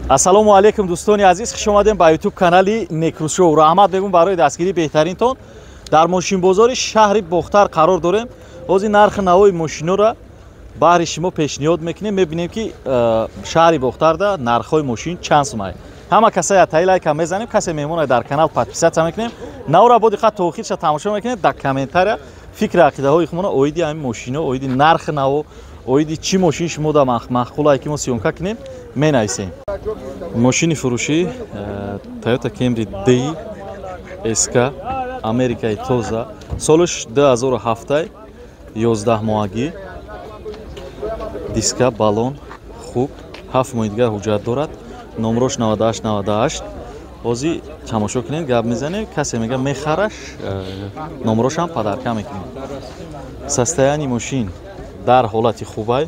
Ассалому алейкум дӯстони азиз, хуш омадем ба YouTube канали Некрус Шоу. Раҳмат мегӯям барои дастгирии беҳтаринтон. Дар мошинбозори шаҳри Бохтар қарор дорем. Ҳозир нархи навои мошиноро баҳри шумо пешниҳод мекунем. Мебинем ки шаҳри Бохтарда нархҳои мошин чанд сумае. Ҳама касая тай лайка мезанем, касе меҳмоне дар канал подписатсия мекунем. Навора бо диққат то охирша тамошо мекунем. Дар комментария фикри ақидаҳои худмона оиди ҳамин мошино, оиди нархи наво, оиди чӣ мошин шумо да махқулае ки мо сиёмка кунем менависем. Мошини фурӯшӣ Toyota Camry D SK Америкаи тоза, солиш 2007, 11 моҳагӣ, диска балон хуб, 7 моҳи дигар ҳуҷҷат дорад, номрош 9898. ҳозир тамошо кунед, гап мезанем, касе мега мехараш, номрошам падарка мекунем. Состояние мошин дар ҳолати хубай.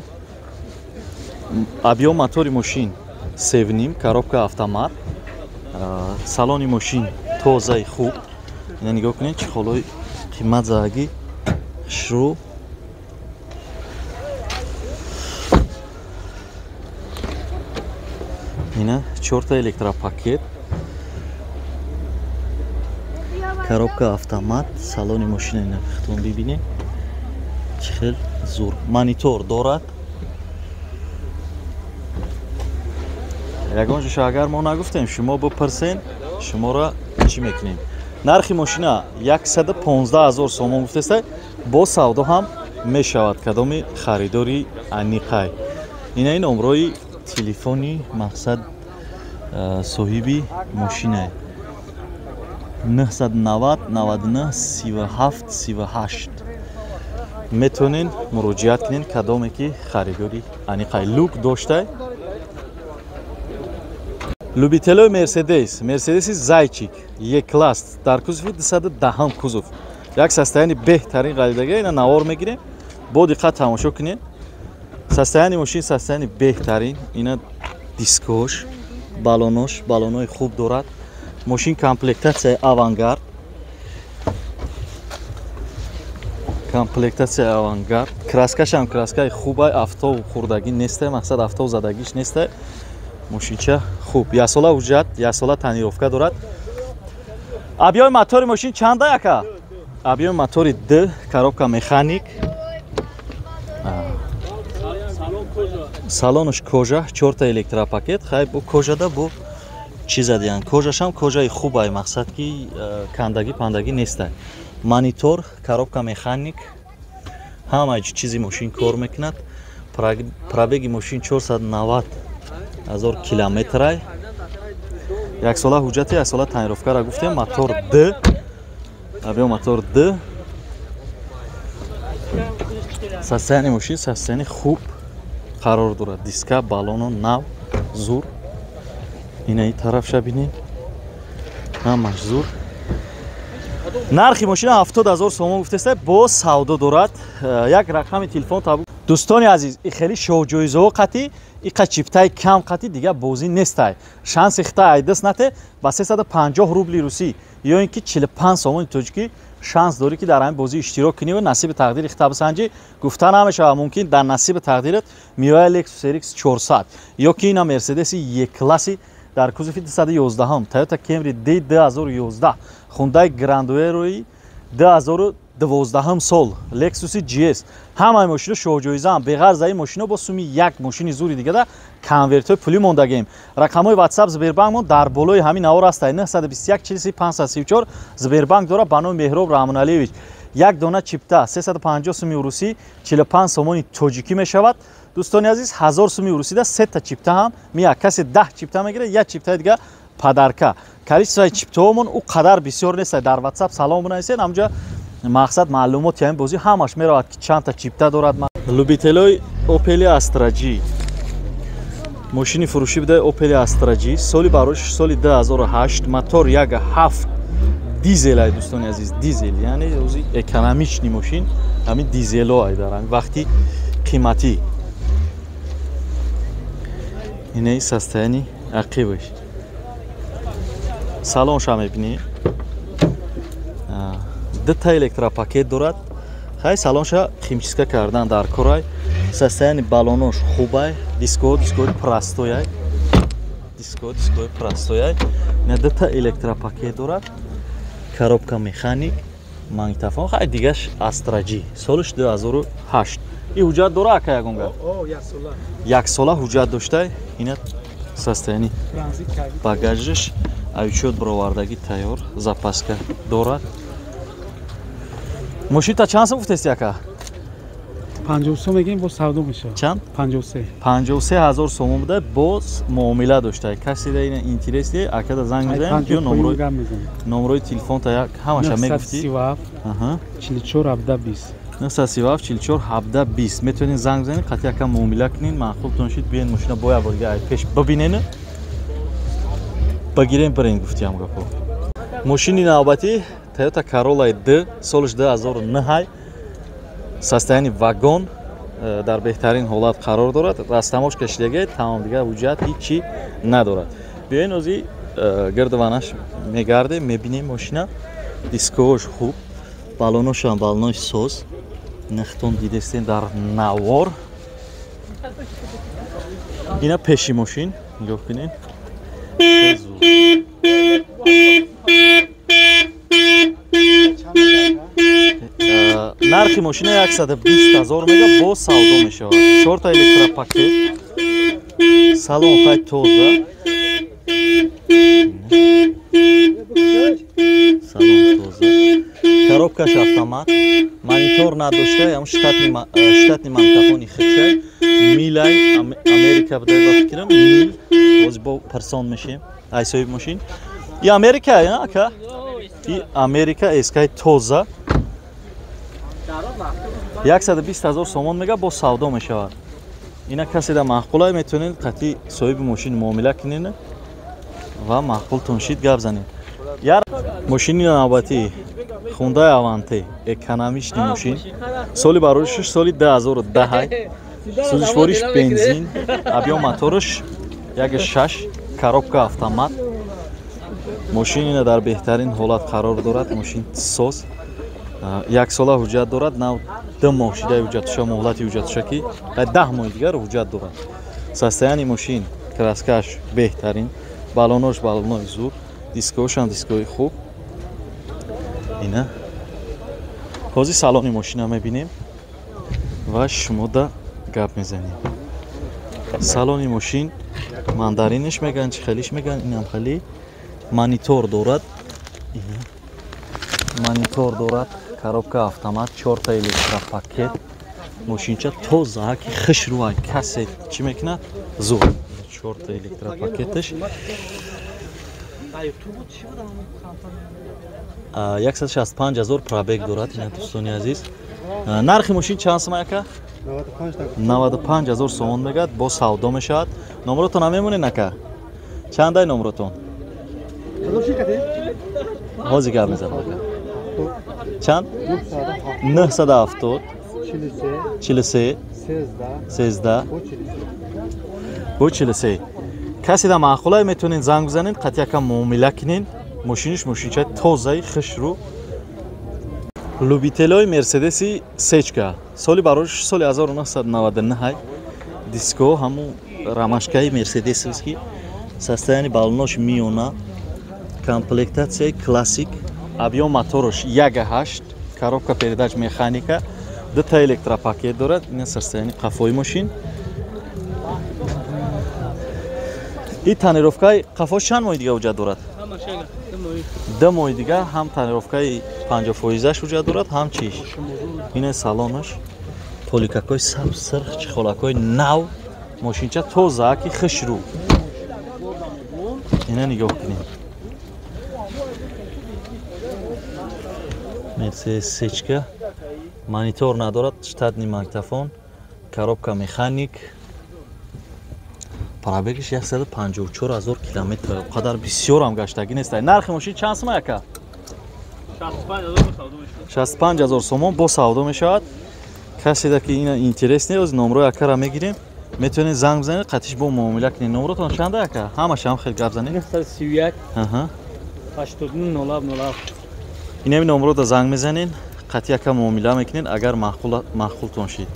Объем мотори мошин 7, коробка автомат. Салони мошин тозаи хуб. Ина нигоҳ кунед, чӣ холои қимат заагӣ шурӯъ. Ина 4 электропакет. Коробка автомат, салони мошина ина хитон бибинед. Чӣ хел зур. Монитор дорад. Ягон ҷоша агар мо нагуфтем, шумо бипарсен, шуморо чӣ мекунем? Нархи мошина 115 000 сомон гуфтестай, бо савдо ҳам мешавад кадоми харидори аниқай. Ина ин номрои телефони мақсад соҳиби мошинае. 990 99 37 38. метонен муроҷиат кунен кадоме ки харидори аниқай. Лук доштай. Любителои Мерседеси Зайчик Е-класс дар кузови 210 кузов. Як состояние беҳтарин ғалидага ина навор мегирем. Бо диққат тамошо кунед. Состояние мошин состояние беҳтарин. Ина дискош, балонои хуб дорад. Мошин комплектация авангард. Краскашам краскаи хубай, авто хурдагӣ нестай, мақсад авто задагиш нестай. Мошинча хуб. Ясола ҳуҷҷат, ясола танировка дорад. Объеми мотори мошин чанда яка? Объеми мотори D, коробка механик. Салонш кожа, 4 электропакет. Хай бо кожада бо чиза диан. Кожашам кожаи хубай, мақсад ки кандагӣ пандагӣ нестай. Монитор, коробка механик. Ҳама чизи мошин кор мекунад. Пробеги мошин 490 000 километрай. Яксола ҳуҷҷати, яксола танировкаро гуфтем. Мотор D. Объем мотор D. Состояние мошин состояние хуб қарор дорад. Диска, балоно нав, зур. Ина ин тарафша бинед. Ҳамаш зур. нархи мошина 70 000 сомон гуфтестай, бо савдо дорад. Як рақами телефон табу. Дӯстони азиз, и хели шоҳҷоизаҳо қатӣ, и қачиптаи кам қатӣ дига бозӣ нестай. Шанси хита айдас нате ба 350 рубли русӣ ё ин ки 45 сомони тоҷикӣ шанс дорӣ ки дар ҳамин бозӣ иштирок кунӣ ва насиби тақдири хита бисанҷӣ. Гуфта намешавад, мумкин дар насиби тақдират миёяд Lexus RX 400 ё ки ина Мерседеси Е-класси дар кузови 211, Toyota Camry D 2011, Hyundai Grand Wagoneer 2012 сол, Lexus GS. Ҳамаи мошино шоҳҷоизаам. Беғарз аз ин мошино бо суми як мошини зури дигада конвертҳои пулӣ мондагем. Рақамҳои WhatsApp Сбербанкмон дар болои ҳамин навор астад. 921 43 534 Сбербанк дора ба номи Меҳроб Раҳмоналиевич. Як дона чипта 350 сомони урусӣ, 45 сомони тоҷикӣ мешавад. Дӯстони азиз, 1000 сомони урусида 3 та чипта ҳам меяд. Касе 10 чипта мегирад, як чиптаи дига падарка. Количествои чиптаҳомон у қадар бисёр нест. Дар WhatsApp салом бинависед. Ҳамҷа мақсад маълумоти ҳамин бозӣ ҳамаш меравад ки чанд та чипта дорад. Любителои Opel Astra G. Мошини фурӯшӣ бидаи Opel Astra G. Соли барош соли 2008, мотор 1.7 дизел ай дӯстони азиз, дизел, яъне ози экономични мошин, ҳамин дизело ай даранд вақти қиматӣ. Ина состояние ақибаш. Салонша мебинӣ. 2 электропакет дорад. Хай салонша химчистка кардан дар корай. Состояние балонош хубай. Дискоҳои простояй. дискои простояй. Ина дута электропакет дорад. Коробка механик, магнитофон, хай дигаш Astra-G. Солиш 2008. И ҳуҷҷат дора ака ягон гап. Як сола ҳуҷҷат доштай. Ина состоянии багажиш авчёт бировардаги тайёр, запаска дорад. Мошин та чанд сом гуфтест ака? 50 сом мегем бо савдо мешавад. Чанд? 53. 53000 сом буда боз муомила доштай. Каси да ина интереси ака да занг мезанем ё номрои телефон та як ҳамаша мегуфти. 937 аҳа 44 17 937 44 17 20 метавонед занг бизанед, қати яка муомила кунед, маъқултон шид биен мошина бо як борга ай пеш бибинен. Багирем барен гуфтиам гапо. Мошини навбати Toyota Corolla D солиш 2009 состоянии вагон дар беҳтарин ҳолат қарор дорад. Растамош кашидагаи тамом дигар ҳуҷҷат ҳичи надорад. Биёед ози гирдванаш мегардем, мебинем мошина. Дискош хуб, балоношам балонои соз. Нахтон дидестен дар навор. Ина пеши мошин, нигоҳ кунед. нархи мошина 120000 мега бо савдо мешавад. 4 та электропакет, салон хай тоза, салон тоза, коробкаш автомат, монитор надошта, ям штатни магнитофони хичай, милай Америка буда ба фикрам, мил боз бо персон мешем. Ай соҳиб мошин. И Америка я ака. И Америка эскай тоза. 120000 сомон мега бо савдо мешавад. Ина касе да маъқулай метавонед қати соҳиби мошин муомила кунед ва маъқултон шид гап занед. Яр мошини навбати Hyundai Avante экономични мошин. Соли бароишаш соли 2010. Сӯзишвориш бензин, объём мотораш 1.6, коробка автомат. Мошин ина дар беҳтарин ҳолат қарор дорад. Мошин соз. Як сола ҳуҷҷат дорад, нав 2 моҳ шидаи ҳуҷҷатуша, муҳлати ҳуҷҷатуша ки 10 моҳи дигар ҳуҷҷат дорад. Состоянии мошин краскаш беҳтарин, балонош балонои зур, дискошам дискои хуб. Ина ҳозир салони мошина мебинем ва шумо да гап мезанем. Салони мошин мандариниш меган, чи хелиш меган, инам хели монитор дорад. Монитор дорад, коробка автомат, 4 та электропакет. Мошинча тоза ки хишруай касе чӣ мекунад? Зур. 4 та электропакеташ. 165000 пробег дорад, ина дӯстони азиз. Нархи мошин чанд сом ака? 95000 сомон мегад, бо савдо мешавад. Номротон ҳам мемонед ака? Чандай номротон? ҳозир гап мезанам ака. Чанд? 970 43 13 бо 43. Касе да маъқулай метавонед занг бизанед, қати яка муомила кунед. Мошиниш мошинчаи тозаи хишрӯ. Любителои Мерседеси сечка. Соли барош соли 1999. Диско ҳамун рамашкаи мерседесовски. Состоянии балонош миёна. Комплектатсияи классик. Объём моторош 1.8, коробка передач механика, 2 та электропакет дорад. Ина состоянии қафои мошин. И тонировкаи қафош чанд моҳи дига ҳуҷҷат дорад? 2 моҳи дига ҳам тонировкаи 50% ҳуҷҷат дорад, ҳам чиш. Ина салонаш поликакои сабз сирх, чихолакои нав, мошинча тоза ки хишрӯ. Ина нигоҳ кунед. Мерседес сечка, монитор надорад, штатни магнитофон, коробка механик. Пробегиш 154000 километр. Қадар бисёрам гаштагӣ нест. Нархи мошин чанд сом ака? 65000 сомон бо савдо мешавад. Касе да ки ина интерес нест, номрои акара мегирем. Метавонед занг бизанед, қатиш бо муомила кунед. Номротон чанда ака? Ҳамаша ҳам хел гап занед. 931 аҳа 89 ин номрода занг мезанед, қати яка муомила мекунед агар маъқултон шид.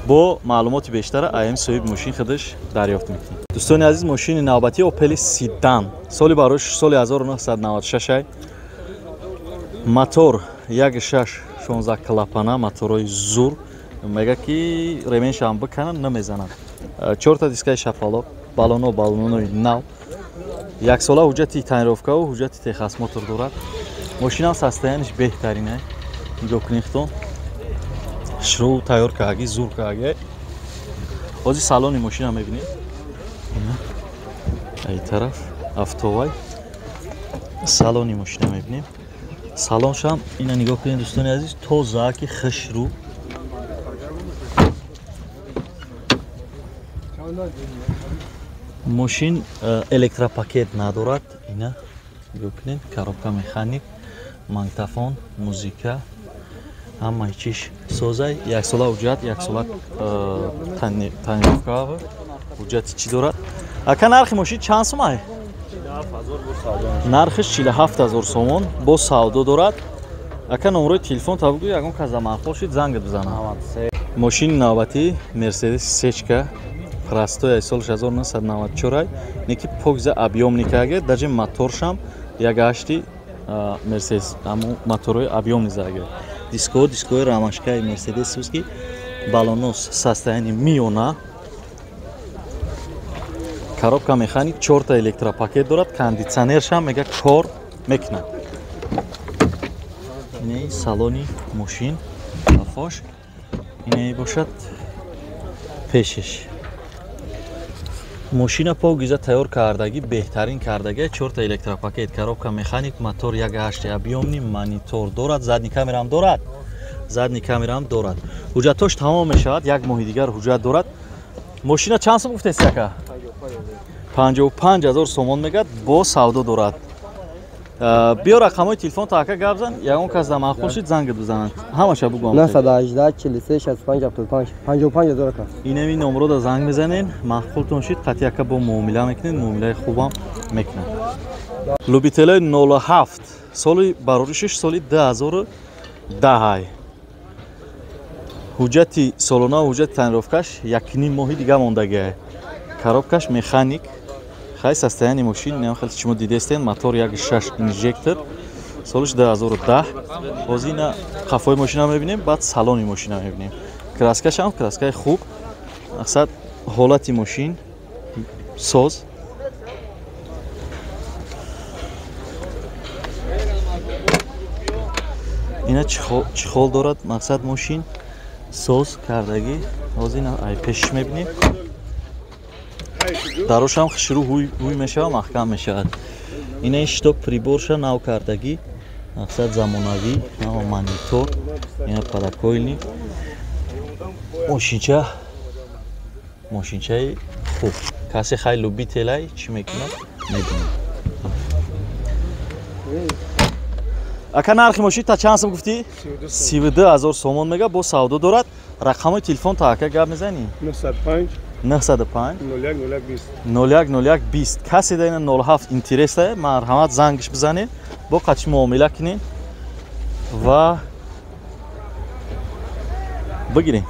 бо маълумоти бештара аям соҳиби мошин худаш дарёфт мекунед. دوستان عزیز ماشین نوبتی اوپل سیدان سالی باروش سال 1996 мотор 1.6 клапана моторои зур мега ки ремеш ам биканан намезанад 4 та дискаи шафалок балонои нав як сола ҳуҷҷати таъмировкаву ҳуҷҷати техасмотор дорад мошинам состояниш беҳтарин е нигоҳ кунед худон шрӯ тайёр кардаги зур кардаги ҳозир салони мошина мебинед ай тараф автовай салони мошина мебинем салоншам ина нигоҳ кунед дӯстони азиз тозааки хишрӯ мошин электропакет надорад ина нигоҳ кунед коробка механик магнитофон музика ҳамаи чиш созай як сола ҳуҷҷат як сола таъмировка ҳуҷҷати чӣ дорад ака нархи мошин чанд сум ай нархиш 47000 сомон бо савдо дорад ака номерои телефон та бигӯ ягон кас заманхол шид зангат бизанам мошини навбатӣ мерседес сечка простоя солиш 1994 неки покза объёмникаге даже моторшам 1.8 мерседес аммо моторои объёмни заге дискои рамашкаи мерседес ки балонос состояние миёна коробка механик 4 та электропакет дорад кондитсионершам мега кор мекунад инаи салони мошин афош инаи бошад пешеш мошина погиза тайёр кардаги беҳтарин кардаги 4 та электропакет коробка механик мотор 1.8 объёмни монитор дорад задни камерам дорад ҳуҷҷатош тамом мешавад як моҳи дигар ҳуҷҷат дорад мошина чанд сум гуфтест ака 55000 сомон мегӯяд бо савдо дорад биё рақамҳои телефон то ака гап зан ягон кас заманхол шид зангат бизанад ҳамаша бугам 918 43 65 75 55000 ака инами номеро да занг мезанен махқултон шид қати ака бо муомила мекунед муомилаи хубам мекунад любителои 07 соли бароришиш соли 2010 ҳуҷҷати солона ҳуҷҷати таъмировкаш 1.5 моҳи дига мондагиа коробкаш механик хай состояние мошин нехеле шумо дидестен мотор 1.6 инжектор солиш 2010 ҳозир ина қафои мошина мебинем баъд салони мошина мебинем краскашам краскаи хуб мақсад ҳолати мошин соз ина чихол дорад мақсад мошин соз кардагӣ ҳозир ина ай пешиш мебинем дарошам хишрӯ ҳуй мешавад маҳкам мешавад инаи шток приборша нав кардагӣ мақсад замонавӣ монитор ина подоконник мошинчаи хуб касе хай любителай чӣ мекунад мебинад ака нархи мошин та чанд сум гуфтӣ 32000 сомон мега бо савдо дорад рақамҳои телефон та ака гап мезанӣ 905 01 касе да ина 07 интересае марҳамат зангиш бизанед бо қачи муомила кунед ва бигирем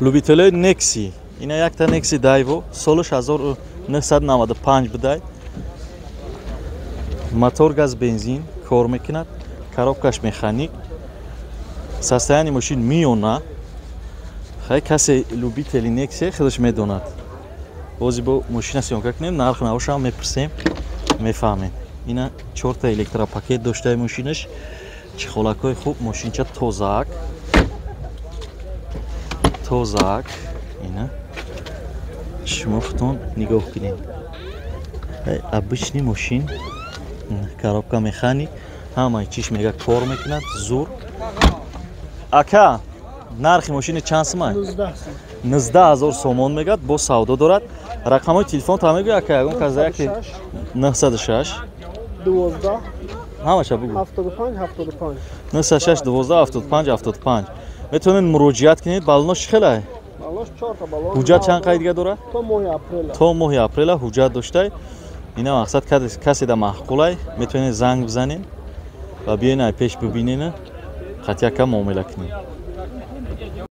любителои некси ина якта некси дайво солиш 1995 бидай мотор газ бензин кор мекунад коробкаш механик состояние мошин миёна хай касе любители нексе худаш медонад ҳозир бо мошина сёмка кунем нархи навошам мепурсем мефаҳмем ина 4 та электропакет доштаи мошинаш чихолакҳои хуб мошинча тозаак ина шумо худтон нигоҳ кунед обычный мошин коробка механик ҳамаи чиш мега кор мекунад зур ака нархи мошини чанд сум ай 19000 сомон мегӯяд бо савдо дорад рақамҳои телефон та мегӯяд ака ягон кас да яке 906 12 ҳамаша бугӯ 75 906 12 75 75 метавонед муроҷиат кунед балонош чӣ хел ай балош 4 та балон ҳуҷҷат чанд қай дига дорад то моҳи апрела ҳуҷҷат доштай ина мақсад касе да маҳқулай метавонед занг бизанед ва биёед ай пеш бибинед қати яка муомила кунед